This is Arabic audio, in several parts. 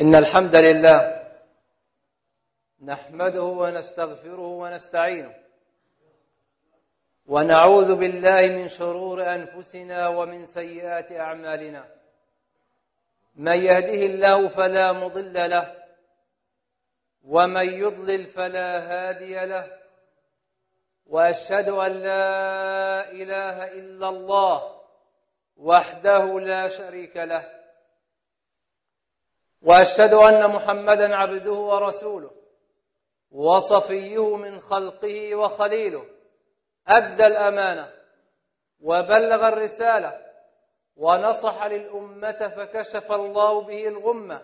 إن الحمد لله نحمده ونستغفره ونستعينه ونعوذ بالله من شرور أنفسنا ومن سيئات أعمالنا. من يهده الله فلا مضل له ومن يضلل فلا هادي له، وأشهد أن لا إله إلا الله وحده لا شريك له، وأشهد أن محمدًا عبده ورسوله وصفيه من خلقه وخليله، أدى الأمانة وبلغ الرسالة ونصح للأمة فكشف الله به الغمة،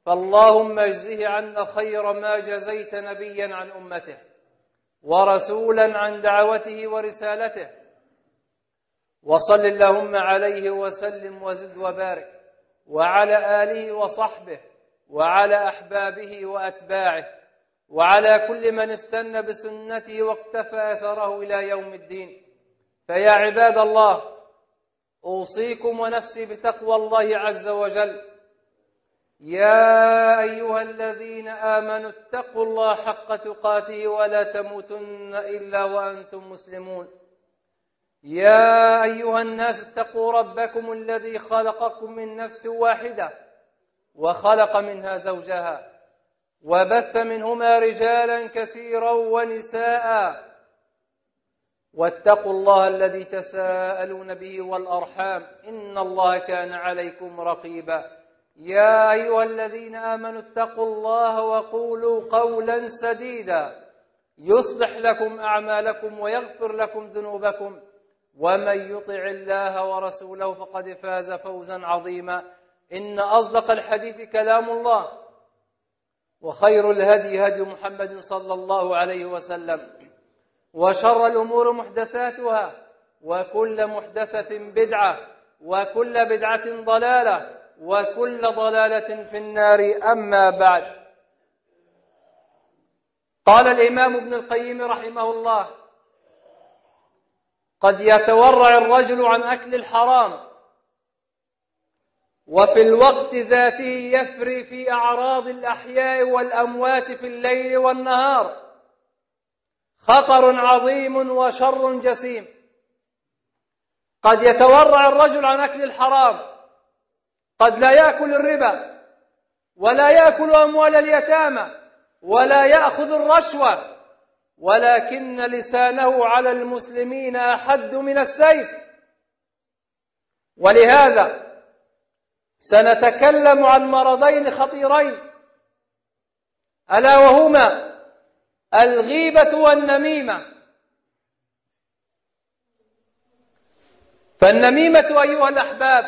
فاللهم اجزه عنا خير ما جزيت نبيًا عن أمته ورسولا عن دعوته ورسالته، وصل اللهم عليه وسلم وزد وبارك وعلى آله وصحبه وعلى أحبابه وأتباعه وعلى كل من استنى بسنته واقتفى أثره إلى يوم الدين. فيا عباد الله، أوصيكم ونفسي بتقوى الله عز وجل. يا أيها الذين آمنوا اتقوا الله حق تقاته ولا تموتن إلا وأنتم مسلمون. يا أيها الناس اتقوا ربكم الذي خلقكم من نفس واحدة وخلق منها زوجها وبث منهما رجالا كثيرا ونساء، واتقوا الله الذي تساءلون به والأرحام إن الله كان عليكم رقيبا. يا أيها الذين آمنوا اتقوا الله وقولوا قولا سديدا يصلح لكم أعمالكم ويغفر لكم ذنوبكم، ومن يطع الله ورسوله فقد فاز فوزا عظيما. إن أصدق الحديث كلام الله، وخير الهدي هدي محمد صلى الله عليه وسلم، وشر الأمور محدثاتها، وكل محدثة بدعة، وكل بدعة ضلالة، وكل ضلالة في النار. أما بعد، قال الإمام ابن القيم رحمه الله: قد يتورع الرجل عن أكل الحرام وفي الوقت ذاته يفري في أعراض الأحياء والأموات في الليل والنهار، خطر عظيم وشر جسيم. قد يتورع الرجل عن أكل الحرام، قد لا يأكل الربا ولا يأكل أموال اليتامى ولا يأخذ الرشوة، ولكن لسانه على المسلمين أحد من السيف. ولهذا سنتكلم عن مرضين خطيرين، ألا وهما الغيبة والنميمة. فالنميمة أيها الأحباب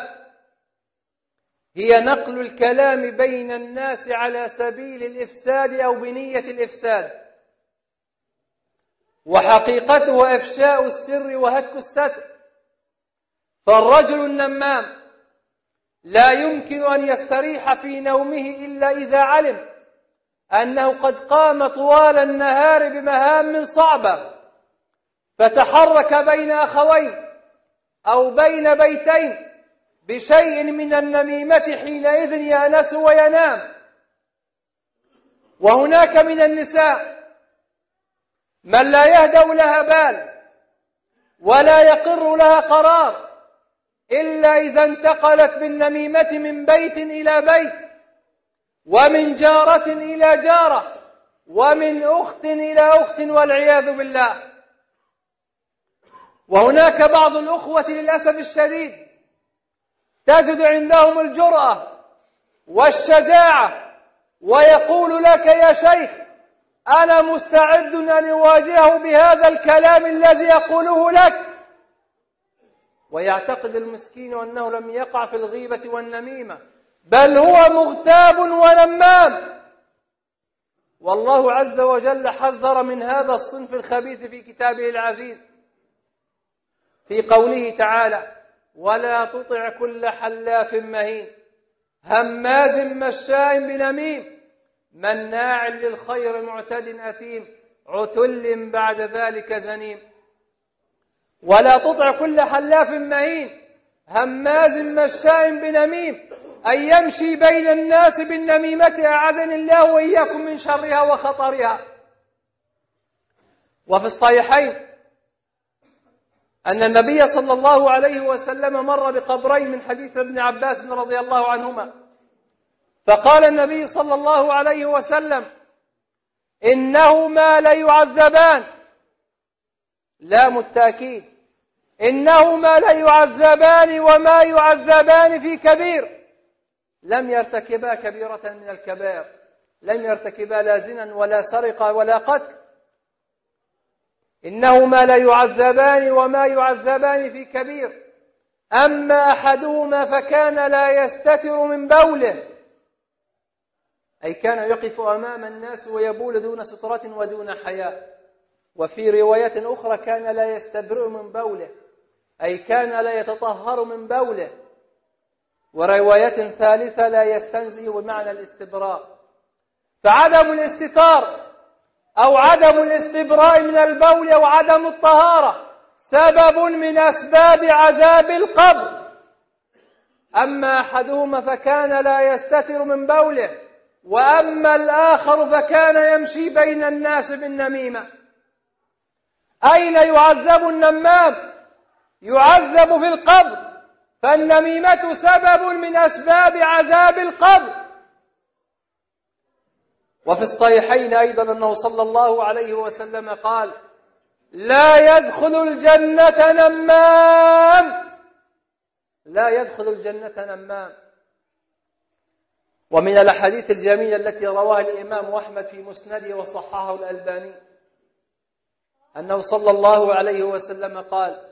هي نقل الكلام بين الناس على سبيل الإفساد أو بنية الإفساد، وحقيقته إفشاء السر وهتك الستر. فالرجل النمام لا يمكن أن يستريح في نومه إلا إذا علم أنه قد قام طوال النهار بمهام صعبة، فتحرك بين أخوين أو بين بيتين بشيء من النميمة، حينئذ يأنس وينام. وهناك من النساء من لا يهدأ لها بال ولا يقر لها قرار إلا إذا انتقلت بالنميمة من بيت إلى بيت، ومن جارة إلى جارة، ومن أخت إلى أخت، والعياذ بالله. وهناك بعض الأخوة للأسف الشديد تجد عندهم الجرأة والشجاعة، ويقول لك: يا شيخ، أنا مستعد أن أواجهه بهذا الكلام الذي يقوله لك. ويعتقد المسكين أنه لم يقع في الغيبة والنميمة، بل هو مغتاب ونمام. والله عز وجل حذر من هذا الصنف الخبيث في كتابه العزيز في قوله تعالى: ولا تطع كل حلاف مهين هماز مشاء بنميم مناع للخير معتد أثيم عتل بعد ذلك زنيم. ولا تطع كل حلاف مهين هماز مشاء بنميم أن يمشي بين الناس بالنميمة أعاذني الله وإياكم من شرها وخطرها. وفي الصحيحين أن النبي صلى الله عليه وسلم مر بقبرين من حديث ابن عباس رضي الله عنهما، فقال النبي صلى الله عليه وسلم: إنهما ليعذبان، لام التأكيد، إنهما ليعذبان وما يعذبان في كبير لم يرتكبا كبيرة من الكبائر، لم يرتكبا لا زنا ولا سرقة ولا قتل. إنهما ليعذبان وما يعذبان في كبير، أما أحدهما فكان لا يستتر من بوله، أي كان يقف أمام الناس ويبول دون سترة ودون حياء. وفي رواية أخرى كان لا يستبرئ من بوله، أي كان لا يتطهر من بوله. ورواية ثالثة لا يستنزه بمعنى الاستبراء. فعدم الاستتار أو عدم الاستبراء من البول أو عدم الطهارة سبب من أسباب عذاب القبر. أما أحدهما فكان لا يستتر من بوله، وأما الآخر فكان يمشي بين الناس بالنميمة. أين يعذب النمام؟ يعذب في القبر، فالنميمة سبب من أسباب عذاب القبر. وفي الصحيحين أيضا أنه صلى الله عليه وسلم قال: لا يدخل الجنة نمام، لا يدخل الجنة نمام. ومن الأحاديث الجميلة التي رواها الإمام أحمد في مسنده وصححه الألباني أنه صلى الله عليه وسلم قال: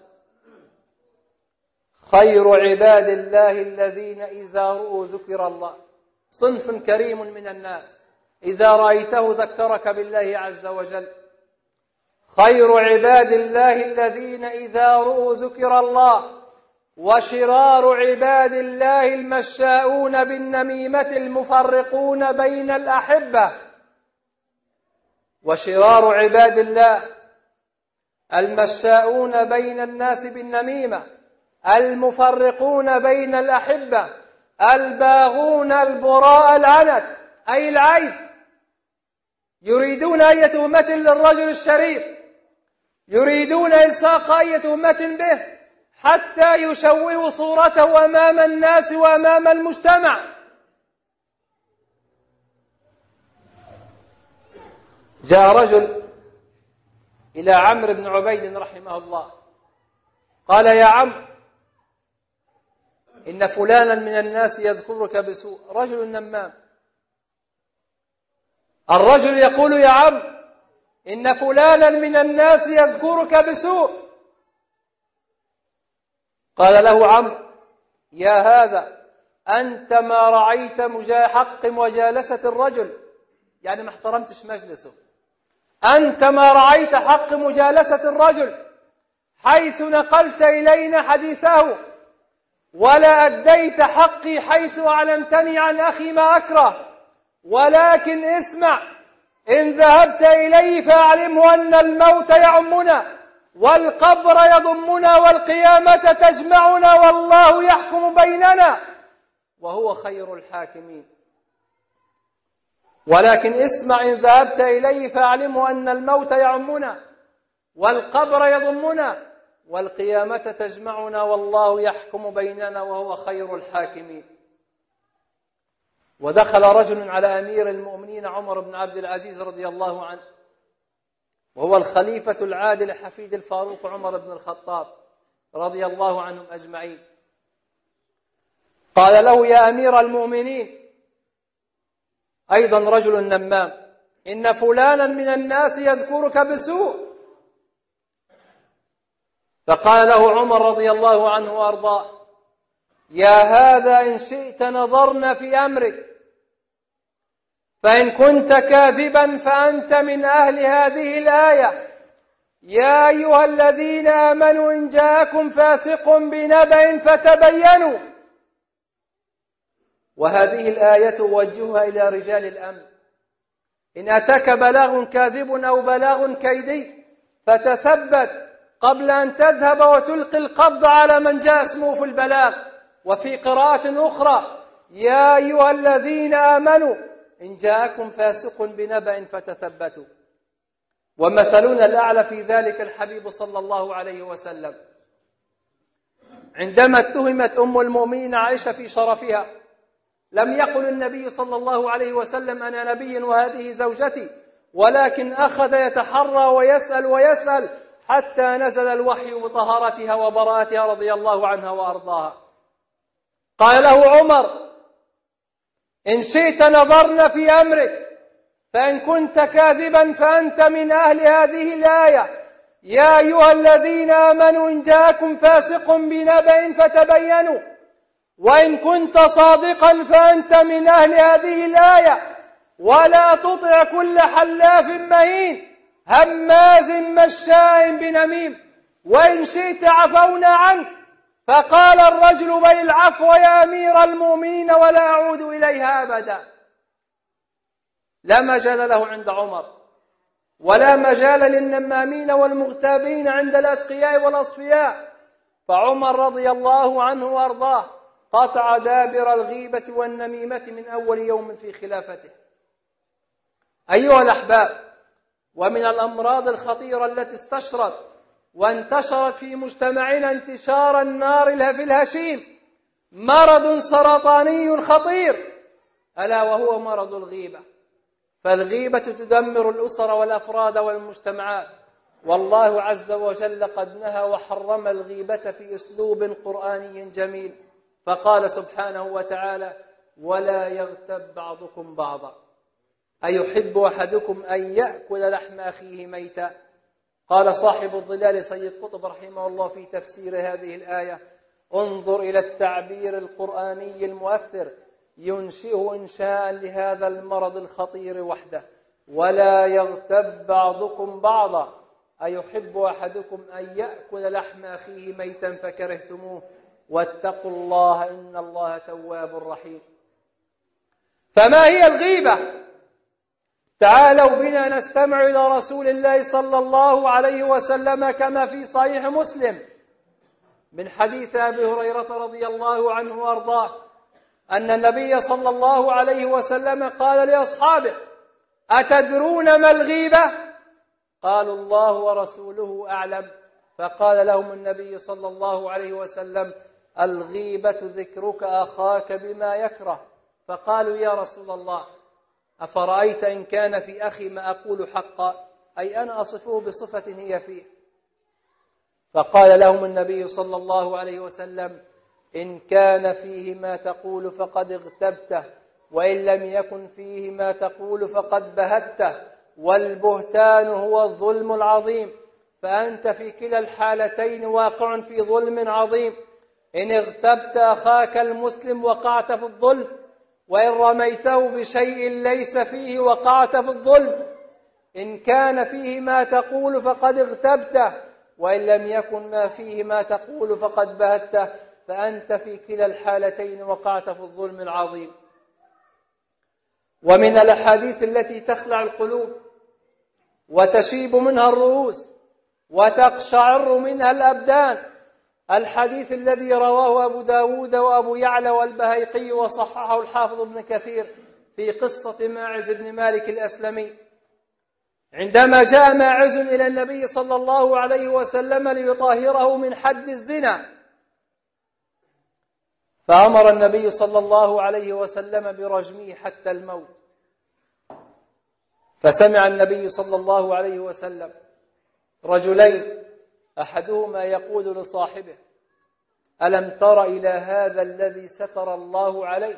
خير عباد الله الذين إذا رؤوا ذكر الله. صنف كريم من الناس إذا رأيته ذكرك بالله عز وجل. خير عباد الله الذين إذا رؤوا ذكر الله. وشرار عباد الله المشاؤون بالنميمة المفرقون بين الأحبة. وشرار عباد الله المشاؤون بين الناس بالنميمة المفرقون بين الأحبة الباغون البراء العنت، أي العيب، يريدون أي تهمة للرجل الشريف، يريدون إلصاق أي تهمة به حتى يشوهوا صورته أمام الناس وأمام المجتمع. جاء رجل إلى عمرو بن عبيد رحمه الله قال: يا عم، إن فلانا من الناس يذكرك بسوء. رجل نمام. الرجل يقول: يا عم، إن فلانا من الناس يذكرك بسوء. قال له عمرو: يا هذا، أنت ما رعيت حق مجالسة الرجل، يعني ما احترمتش مجلسه. أنت ما رعيت حق مجالسة الرجل حيث نقلت إلينا حديثه، ولا أديت حقي حيث أعلمتني عن أخي ما أكره. ولكن اسمع، إن ذهبت إليه فاعلمه أن الموت يعمنا والقبر يضمنا والقيامة تجمعنا والله يحكم بيننا وهو خير الحاكمين. ولكن اسمع، إن ذهبت إليه فاعلمه أن الموت يعمنا والقبر يضمنا والقيامة تجمعنا والله يحكم بيننا وهو خير الحاكمين. ودخل رجل على أمير المؤمنين عمر بن عبد العزيز رضي الله عنه، وهو الخليفة العادل حفيد الفاروق عمر بن الخطاب رضي الله عنهم أجمعين. قال له: يا أمير المؤمنين، أيضا رجل نمام، إن فلانا من الناس يذكرك بسوء. فقال له عمر رضي الله عنه وأرضاه: يا هذا، إن شئت نظرنا في أمرك، فإن كنت كاذبا فأنت من أهل هذه الآية: يا أيها الذين آمنوا إن جاءكم فاسق بنبأ فتبينوا. وهذه الآية توجهها إلى رجال الأمن: إن أتاك بلاغ كاذب أو بلاغ كيدي فتثبت قبل أن تذهب وتلقي القبض على من جاء اسمه في البلاغ. وفي قراءة أخرى: يا أيها الذين آمنوا إن جاءكم فاسق بنبأ فتثبتوا. ومثلنا الأعلى في ذلك الحبيب صلى الله عليه وسلم، عندما اتهمت أم المؤمنين عائشة في شرفها لم يقل النبي صلى الله عليه وسلم أنا نبي وهذه زوجتي، ولكن أخذ يتحرى ويسأل حتى نزل الوحي بطهارتها وبراءتها رضي الله عنها وأرضاها. قال له عمر إن شئت نظرنا في أمرك، فإن كنت كاذبا فأنت من أهل هذه الآية يا أيها الذين آمنوا إن جاءكم فاسق بنبأ فتبينوا، وإن كنت صادقا فأنت من أهل هذه الآية ولا تطع كل حلاف مهين هماز مشاء بنميم، وإن شئت عفونا عنك. فقال الرجل بل العفو يا أمير المؤمنين ولا أعود إليها أبدا. لا مجال له عند عمر، ولا مجال للنمامين والمغتابين عند الأتقياء والأصفياء. فعمر رضي الله عنه وأرضاه قطع دابر الغيبة والنميمة من أول يوم في خلافته. أيها الأحباب، ومن الأمراض الخطيرة التي استشرت وانتشرت في مجتمعنا انتشار النار في الهشيم مرض سرطاني خطير، ألا وهو مرض الغيبة. فالغيبة تدمر الأسر والأفراد والمجتمعات، والله عز وجل قد نهى وحرم الغيبة في أسلوب قرآني جميل، فقال سبحانه وتعالى ولا يغتب بعضكم بعضا أيحب أحدكم أن يأكل لحم أخيه ميتا. قال صاحب الظلال سيد قطب رحمه الله في تفسير هذه الآية انظر إلى التعبير القرآني المؤثر ينشئه إنشاء لهذا المرض الخطير وحده. ولا يغتب بعضكم بعضا أيحب أحدكم أن يأكل لحم أخيه ميتا فكرهتموه واتقوا الله إن الله تواب رحيم. فما هي الغيبة؟ تعالوا بنا نستمع إلى رسول الله صلى الله عليه وسلم كما في صحيح مسلم من حديث أبي هريرة رضي الله عنه وأرضاه أن النبي صلى الله عليه وسلم قال لأصحابه أتدرون ما الغيبة؟ قالوا الله ورسوله أعلم. فقال لهم النبي صلى الله عليه وسلم الغيبة ذكرك أخاك بما يكره. فقالوا يا رسول الله أفرأيت إن كان في أخي ما أقول حقا، أي أنا أصفه بصفة هي فيه. فقال لهم النبي صلى الله عليه وسلم إن كان فيه ما تقول فقد اغتبته، وإن لم يكن فيه ما تقول فقد بهته، والبهتان هو الظلم العظيم، فأنت في كلا الحالتين واقع في ظلم عظيم. إن اغتبت أخاك المسلم وقعت في الظلم، وإن رميته بشيء ليس فيه وقعت في الظلم. إن كان فيه ما تقول فقد اغتبته، وإن لم يكن ما فيه ما تقول فقد بهته، فأنت في كلا الحالتين وقعت في الظلم العظيم. ومن الأحاديث التي تخلع القلوب وتشيب منها الرؤوس وتقشعر منها الأبدان الحديث الذي رواه أبو داود وأبو يعلى والبهيقي وصححه الحافظ ابن كثير في قصة ماعز بن مالك الأسلمي، عندما جاء ماعز إلى النبي صلى الله عليه وسلم ليطهره من حد الزنا، فأمر النبي صلى الله عليه وسلم برجمه حتى الموت. فسمع النبي صلى الله عليه وسلم رجلين أحدهما يقول لصاحبه ألم تر إلى هذا الذي ستر الله عليه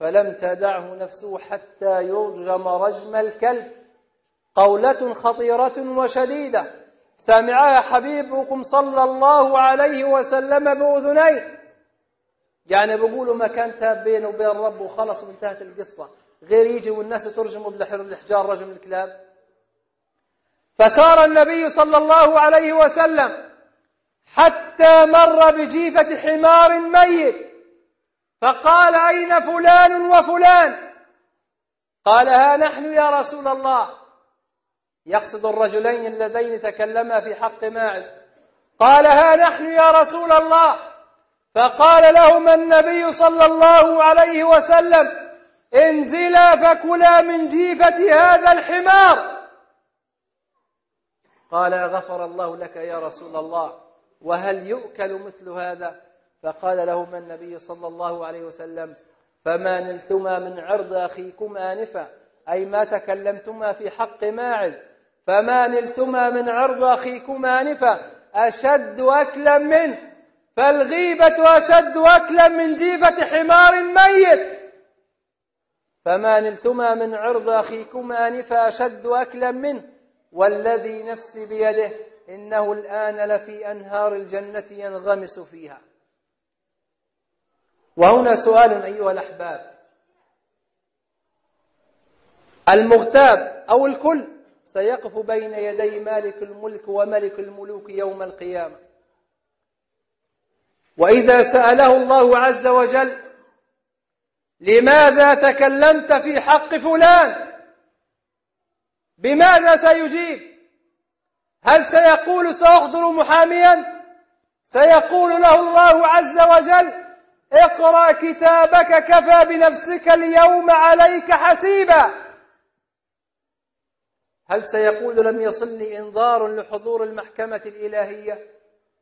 فلم تدعه نفسه حتى يرجم رجم الكلب؟ قولة خطيرة وشديدة سمعها حبيبكم صلى الله عليه وسلم بأذنيه. يعني بيقولوا ما كانت بينه وبين الرب وخلص وانتهت القصة، غير يجي والناس ترجموا بالحجار رجم الكلاب. فسار النبي صلى الله عليه وسلم حتى مر بجيفة حمار ميت، فقال أين فلان وفلان؟ قال ها نحن يا رسول الله، يقصد الرجلين اللذين تكلما في حق ماعز. قال ها نحن يا رسول الله. فقال لهما النبي صلى الله عليه وسلم: انزلا فكلا من جيفة هذا الحمار. قال: غفر الله لك يا رسول الله، وهل يؤكل مثل هذا؟ فقال لهما النبي صلى الله عليه وسلم: فما نلتما من عرض أخيكما آنفا، أي ما تكلمتما في حق ماعز، فما نلتما من عرض أخيكما آنفا أشد أكلا منه، فالغيبة أشد أكلا من جيفة حمار ميت. فما نلتما من عرض أخيكما آنفا أشد أكلا منه، والذي نفسي بيده إنه الآن لفي أنهار الجنة ينغمس فيها. وهنا سؤال أيها الأحباب: المغتاب أو الكل سيقف بين يدي مالك الملك وملك الملوك يوم القيامة، وإذا سأله الله عز وجل: لماذا تكلمت في حق فلان؟ بماذا سيجيب؟ هل سيقول سأحضر محاميا؟ سيقول له الله عز وجل: اقرأ كتابك كفى بنفسك اليوم عليك حسيبا. هل سيقول: لم يصلني إنذار لحضور المحكمة الإلهية؟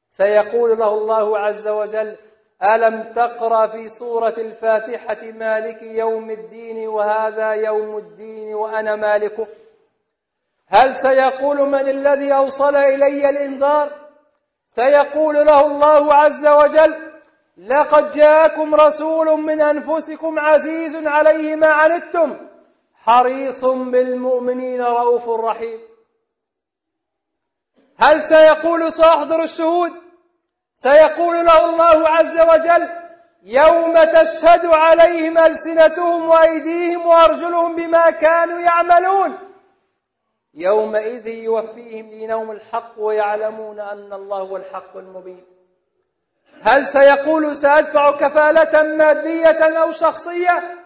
سيقول له الله عز وجل: ألم تقرأ في سورة الفاتحة مالك يوم الدين وهذا يوم الدين وأنا مالكه؟ هل سيقول: من الذي أوصل إلي الإنذار؟ سيقول له الله عز وجل: لقد جاءكم رسول من أنفسكم عزيز عليه ما عنتم حريص بالمؤمنين رؤوف رحيم. هل سيقول: سأحضر الشهود؟ سيقول له الله عز وجل: يوم تشهد عليهم ألسنتهم وأيديهم وأرجلهم بما كانوا يعملون يومئذ يوفيهم دينهم الحق ويعلمون أن الله هو الحق المبين. هل سيقول: سأدفع كفالة مادية أو شخصية؟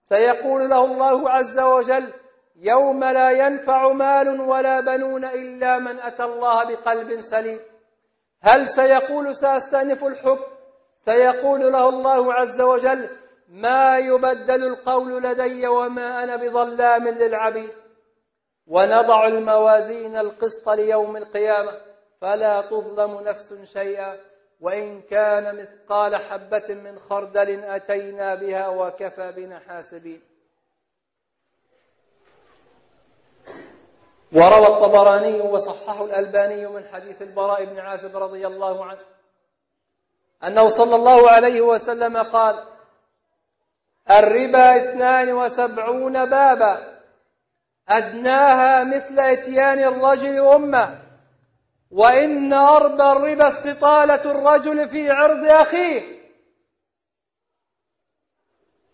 سيقول له الله عز وجل: يوم لا ينفع مال ولا بنون إلا من أتى الله بقلب سليم. هل سيقول: سأستأنف الحكم؟ سيقول له الله عز وجل: ما يبدل القول لدي وما أنا بظلام للعبيد. ونضع الموازين القسط ليوم القيامة فلا تظلم نفس شيئا وإن كان مثقال حبة من خردل أتينا بها وكفى بنا حاسبين. وروى الطبراني وصححه الألباني من حديث البراء بن عازب رضي الله عنه أنه صلى الله عليه وسلم قال: الربا 72 بابا أدناها مثل إتيان الرجل أمه، وإن أربى الربا استطالة الرجل في عرض أخيه.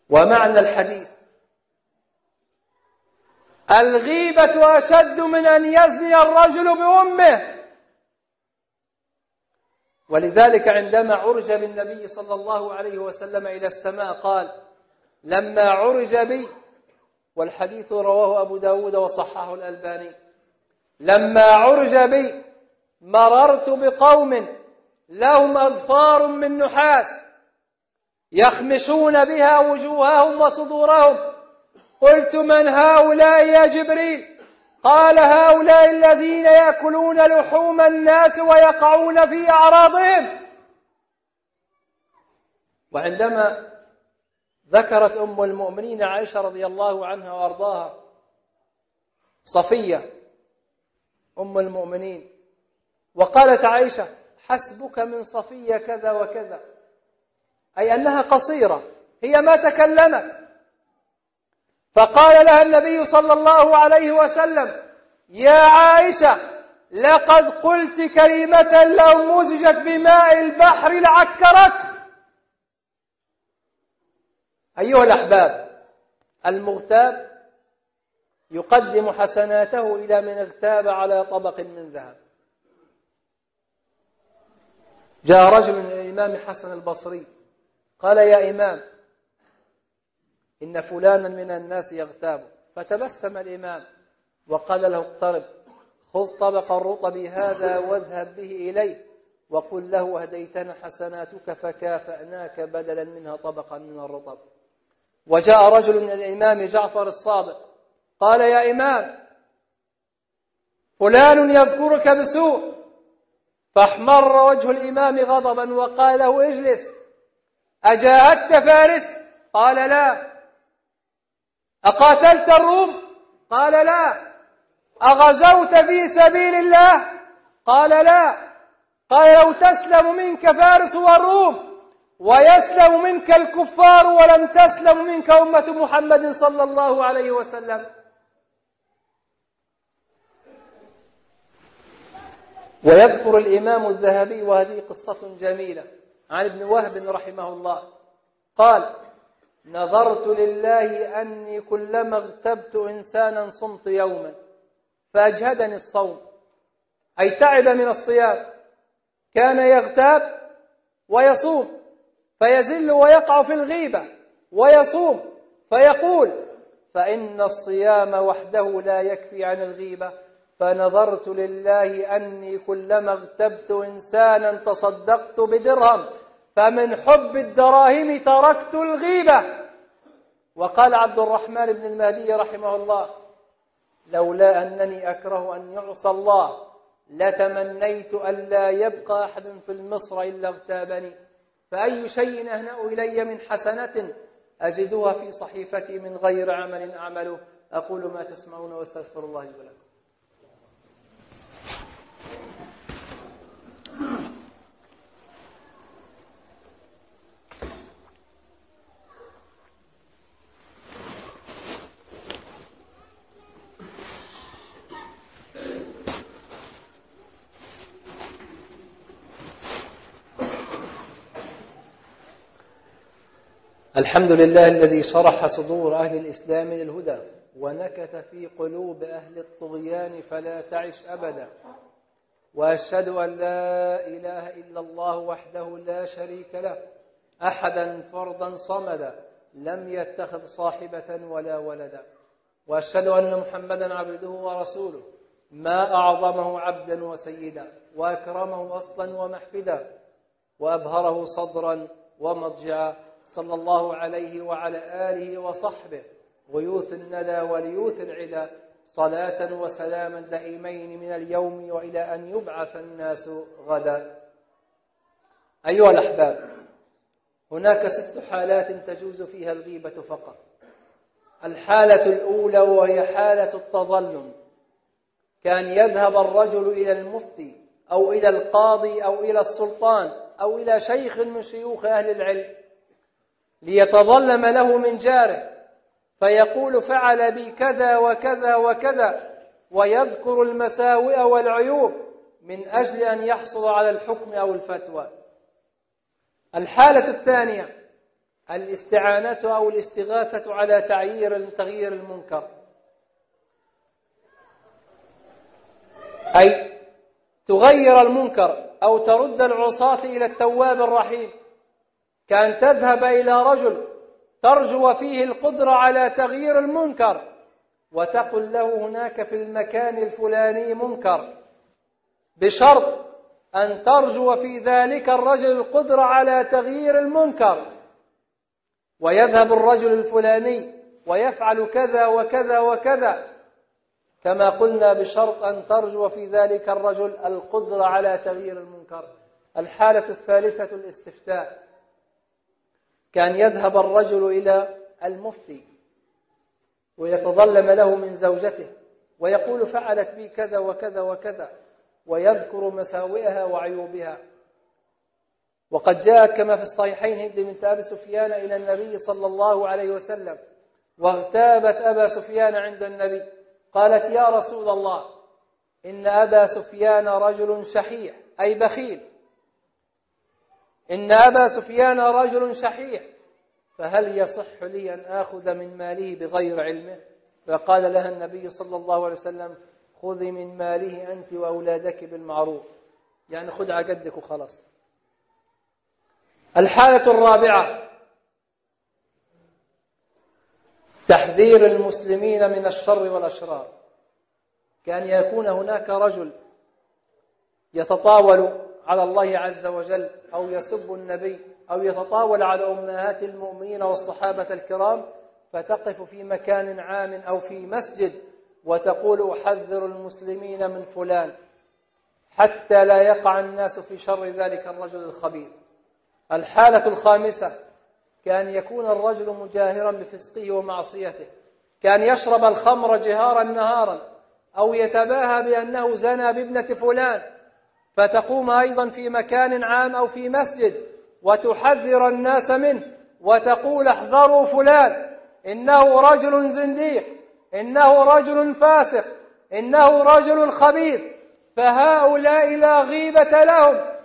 ومعنى الحديث: الغيبة أشد من أن يزني الرجل بأمه. ولذلك عندما عرج بالنبي صلى الله عليه وسلم إلى السماء قال: لما عرج بي، والحديث رواه أبو داود وصححه الألباني، لما عرج بي مررت بقوم لهم أظفار من نحاس يخمشون بها وجوههم وصدورهم، قلت: من هؤلاء يا جبريل؟ قال: هؤلاء الذين يأكلون لحوم الناس ويقعون في أعراضهم. وعندما ذكرت أم المؤمنين عائشة رضي الله عنها وأرضاها صفية أم المؤمنين، وقالت عائشة: حسبك من صفية كذا وكذا، أي أنها قصيرة، هي ما تكلمت. فقال لها النبي صلى الله عليه وسلم: يا عائشة، لقد قلت كلمة لو مزجت بماء البحر لعكرته. أيها الأحباب، المغتاب يقدم حسناته إلى من اغتاب على طبق من ذهب. جاء رجل إلى الإمام حسن البصري قال: يا إمام، إن فلانا من الناس يغتاب. فتبسم الإمام وقال له: اقترب، خذ طبق الرطب هذا واذهب به إليه، وقل له هديتنا حسناتك فكافأناك بدلا منها طبقا من الرطب. وجاء رجل من الإمام جعفر الصادق قال: يا إمام، فلان يذكرك بسوء. فاحمر وجه الإمام غضبا وقال له: اجلس. أجاهدت فارس؟ قال: لا. أقاتلت الروم؟ قال: لا. أغزوت في سبيل الله؟ قال: لا. قال: لو تسلم منك فارس والروم ويسلم منك الكفار ولم تسلم منك أمة محمد صلى الله عليه وسلم. ويذكر الإمام الذهبي، وهذه قصة جميلة، عن ابن وهب رحمه الله قال: نظرت لله أني كلما اغتبت إنسانا صمت يوما فأجهدني الصوم، أي تعب من الصيام. كان يغتاب ويصوم فيزل ويقع في الغيبة، ويصوم فيقول: فإن الصيام وحده لا يكفي عن الغيبة. فنظرت لله أني كلما اغتبت إنسانا تصدقت بدرهم، فمن حب الدراهم تركت الغيبة. وقال عبد الرحمن بن المهدي رحمه الله: لولا أنني أكره أن يعصى الله لتمنيت ألا يبقى أحد في المصر إلا اغتابني، فأي شيء أهنأ إلي من حسنة أجدها في صحيفتي من غير عمل أعمله. أقول ما تسمعون واستغفر الله لي ولكم. الحمد لله الذي شرح صدور أهل الإسلام للهدى ونكت في قلوب أهل الطغيان فلا تعش أبدا. وأشهد أن لا إله إلا الله وحده لا شريك له، أحدا فردا صمدا، لم يتخذ صاحبة ولا ولدا. وأشهد أن محمدا عبده ورسوله، ما أعظمه عبدا وسيدا، وأكرمه أصلا ومحفدا، وأبهره صدرا ومضجعا، صلى الله عليه وعلى آله وصحبه غيوث الندى وليوث العدا، صلاة وسلاما دائمين من اليوم وإلى أن يبعث الناس غدا. أيها الأحباب، هناك 6 حالات تجوز فيها الغيبة فقط. الحالة الأولى وهي حالة التظلم، كان يذهب الرجل إلى المفتي أو إلى القاضي أو إلى السلطان أو إلى شيخ من شيوخ أهل العلم ليتظلم له من جاره، فيقول: فعل بي كذا وكذا وكذا، ويذكر المساوئ والعيوب من أجل أن يحصل على الحكم أو الفتوى. الحالة الثانية الاستعانة أو الاستغاثة على تغيير المنكر، أي تغير المنكر أو ترد العصاة إلى التواب الرحيم، كأن تذهب إلى رجل ترجو فيه القدرة على تغيير المنكر وتقول له: هناك في المكان الفلاني منكر، بشرط أن ترجو في ذلك الرجل القدرة على تغيير المنكر. ويذهب الرجل الفلاني ويفعل كذا وكذا وكذا كما قلنا، بشرط أن ترجو في ذلك الرجل القدرة على تغيير المنكر. الحالة الثالثة الاستفتاء، كان يذهب الرجل إلى المفتي ويتظلم له من زوجته ويقول: فعلت بي كذا وكذا وكذا، ويذكر مساوئها وعيوبها. وقد جاءت كما في الصحيحين هند بنت أبي سفيان إلى النبي صلى الله عليه وسلم واغتابت أبا سفيان عند النبي، قالت: يا رسول الله، إن أبا سفيان رجل شحيح، أي بخيل، إن أبا سفيان رجل شحيح، فهل يصح لي أن آخذ من ماله بغير علمه؟ فقال لها النبي صلى الله عليه وسلم: خذي من ماله أنت وأولادك بالمعروف، يعني خذ على قدك وخلاص. الحالة الرابعة تحذير المسلمين من الشر والأشرار، كان يكون هناك رجل يتطاول على الله عز وجل أو يسب النبي أو يتطاول على أمهات المؤمنين والصحابة الكرام، فتقف في مكان عام أو في مسجد وتقول أحذر المسلمين من فلان حتى لا يقع الناس في شر ذلك الرجل الخبيث. الحالة الخامسة: كان يكون الرجل مجاهرا بفسقه ومعصيته، كان يشرب الخمر جهارا نهارا أو يتباهى بأنه زنى بابنة فلان، فتقوم أيضا في مكان عام أو في مسجد وتحذر الناس منه وتقول احذروا فلان إنه رجل زنديق، إنه رجل فاسق، إنه رجل خبيث، فهؤلاء لا غيبة لهم.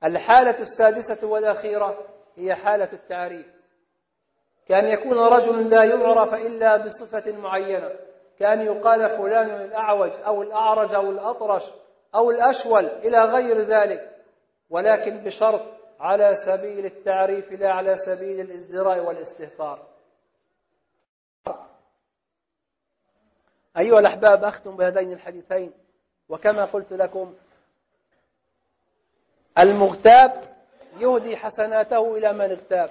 الحالة السادسة والأخيرة هي حالة التعريف. كان يكون رجل لا يعرف إلا بصفة معينة، كان يقال فلان الأعوج أو الأعرج أو الأطرش أو الأشول إلى غير ذلك، ولكن بشرط على سبيل التعريف لا على سبيل الازدراء والاستهتار. أيها الأحباب، أختم بهذين الحديثين، وكما قلت لكم المغتاب يهدي حسناته إلى من اغتاب،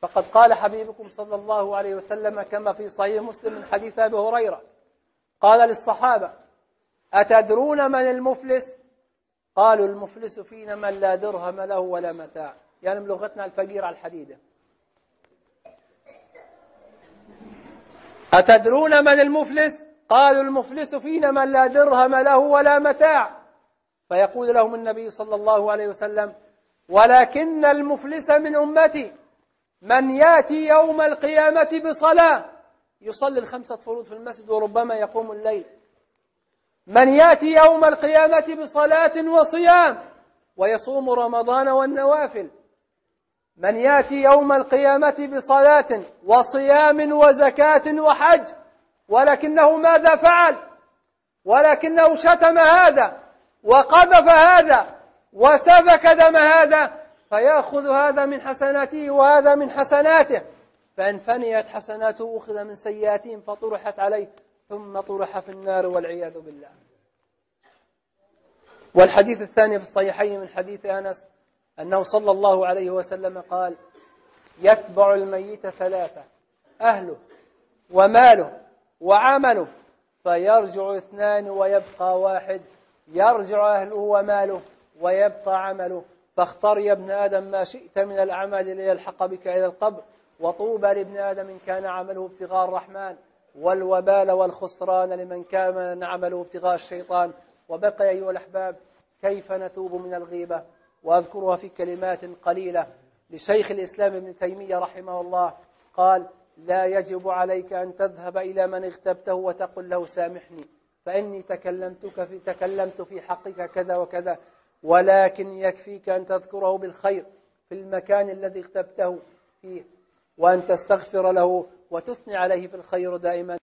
فقد قال حبيبكم صلى الله عليه وسلم كما في صحيح مسلم من حديث أبي هريرة، قال للصحابة: أتدرون من المفلس؟ قالوا: المفلس فينا من لا درهم له ولا متاع، يعني بلغتنا الفقير على الحديدة. أتدرون من المفلس؟ قالوا: المفلس فينا من لا درهم له ولا متاع. فيقول لهم النبي صلى الله عليه وسلم: ولكن المفلس من أمتي من يأتي يوم القيامة بصلاة، يصلي 5 فروض في المسجد وربما يقوم الليل، من يأتي يوم القيامة بصلاة وصيام ويصوم رمضان والنوافل، من يأتي يوم القيامة بصلاة وصيام وزكاة وحج، ولكنه ماذا فعل؟ ولكنه شتم هذا وقذف هذا وسفك دم هذا، فيأخذ هذا من حسناته وهذا من حسناته، فإن فنيت حسناته أخذ من سيئاتهم فطرحت عليه ثم طرح في النار والعياذ بالله. والحديث الثاني في الصحيحين من حديث أنس أنه صلى الله عليه وسلم قال: يتبع الميت 3: أهله وماله وعمله، فيرجع 2 ويبقى 1، يرجع أهله وماله ويبقى عمله، فاختر يا ابن آدم ما شئت من الأعمال ليلحق بك إلى القبر، وطوبى لابن آدم إن كان عمله ابتغاء الرحمن، والوبال والخسران لمن كان عمله ابتغاء الشيطان. وبقي أيها الأحباب كيف نتوب من الغيبة، وأذكرها في كلمات قليلة لشيخ الإسلام ابن تيمية رحمه الله، قال: لا يجب عليك أن تذهب إلى من اغتبته وتقول له سامحني فإني تكلمت في حقك كذا وكذا، ولكن يكفيك أن تذكره بالخير في المكان الذي اغتبته فيه، وأن تستغفر له وتثني عليه في الخير دائما.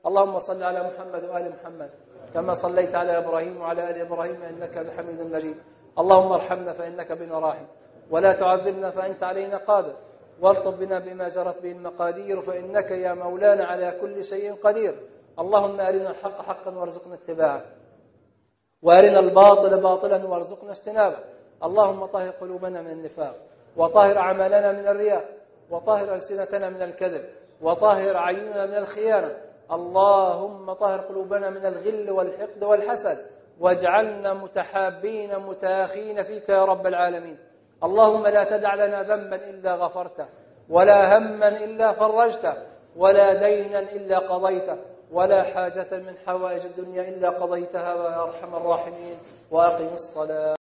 اللهم صل على محمد وآل محمد كما صليت على إبراهيم وعلى آل إبراهيم إنك حميد مجيد. اللهم ارحمنا فإنك بنا راحم، ولا تعذبنا فأنت علينا قادر، والطف بنا بما جرت به المقادير، فإنك يا مولانا على كل شيء قدير. اللهم أرنا الحق حقا وارزقنا اتباعه، وأرنا الباطل باطلا وارزقنا اجتنابه. اللهم طهر قلوبنا من النفاق، وطهر أعمالنا من الرياء، وطهر ألسنتنا من الكذب، وطهر أعيننا من الخيانة. اللهم طهر قلوبنا من الغل والحقد والحسد، واجعلنا متحابين متآخين فيك يا رب العالمين. اللهم لا تدع لنا ذنبا إلا غفرته، ولا هما إلا فرجته، ولا دينا إلا قضيته، ولا حاجة من حوائج الدنيا إلا قضيتها يا أرحم الراحمين. وأقم الصلاة.